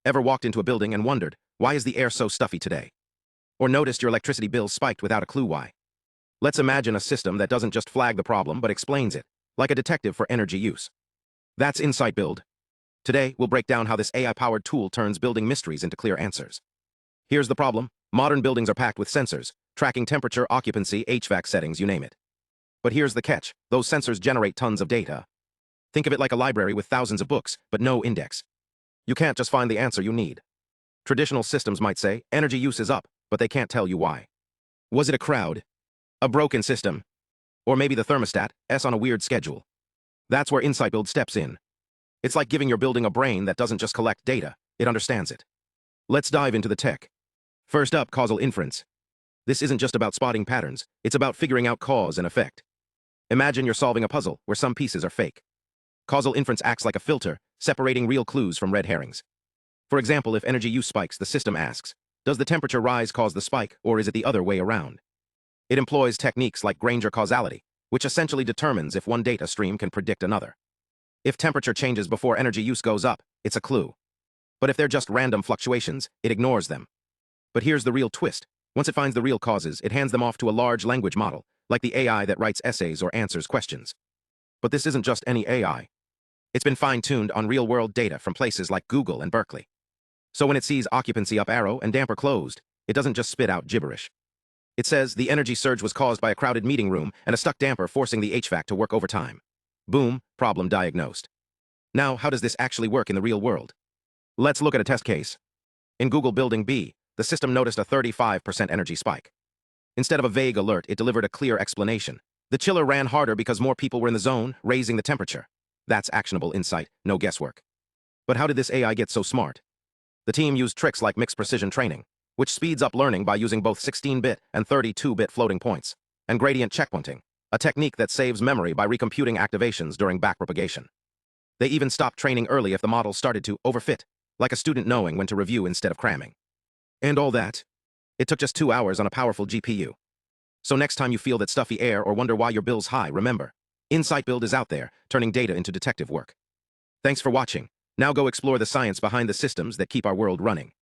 Ever walked into a building and wondered, why is the air so stuffy today? Or noticed your electricity bill spiked without a clue why? Let's imagine a system that doesn't just flag the problem but explains it, like a detective for energy use. That's InsightBuild. Today, we'll break down how this AI-powered tool turns building mysteries into clear answers. Here's the problem. Modern buildings are packed with sensors, tracking temperature, occupancy, HVAC settings, you name it. But here's the catch. Those sensors generate tons of data. Think of it like a library with thousands of books, but no index. You can't just find the answer you need. Traditional systems might say, energy use is up, but they can't tell you why. Was it a crowd? A broken system? Or maybe the thermostat, on a weird schedule? That's where InsightBuild steps in. It's like giving your building a brain that doesn't just collect data, it understands it. Let's dive into the tech. First up, causal inference. This isn't just about spotting patterns, it's about figuring out cause and effect. Imagine you're solving a puzzle where some pieces are fake. Causal inference acts like a filter, separating real clues from red herrings. For example, if energy use spikes, the system asks, does the temperature rise cause the spike, or is it the other way around? It employs techniques like Granger causality, which essentially determines if one data stream can predict another. If temperature changes before energy use goes up, it's a clue. But if they're just random fluctuations, it ignores them. But here's the real twist. Once it finds the real causes, it hands them off to a large language model, like the AI that writes essays or answers questions. But this isn't just any AI. It's been fine-tuned on real-world data from places like Google and Berkeley. So when it sees occupancy up arrow and damper closed, it doesn't just spit out gibberish. It says the energy surge was caused by a crowded meeting room and a stuck damper forcing the HVAC to work overtime. Boom, problem diagnosed. Now, how does this actually work in the real world? Let's look at a test case. In Google Building B, the system noticed a 35% energy spike. Instead of a vague alert, it delivered a clear explanation. The chiller ran harder because more people were in the zone, raising the temperature. That's actionable insight, no guesswork. But how did this AI get so smart? The team used tricks like mixed precision training, which speeds up learning by using both 16-bit and 32-bit floating points, and gradient checkpointing, a technique that saves memory by recomputing activations during backpropagation. They even stopped training early if the model started to overfit, like a student knowing when to review instead of cramming. And all that? It took just 2 hours on a powerful GPU. So next time you feel that stuffy air or wonder why your bill's high, remember, InsightBuild is out there, turning data into detective work. Thanks for watching. Now go explore the science behind the systems that keep our world running.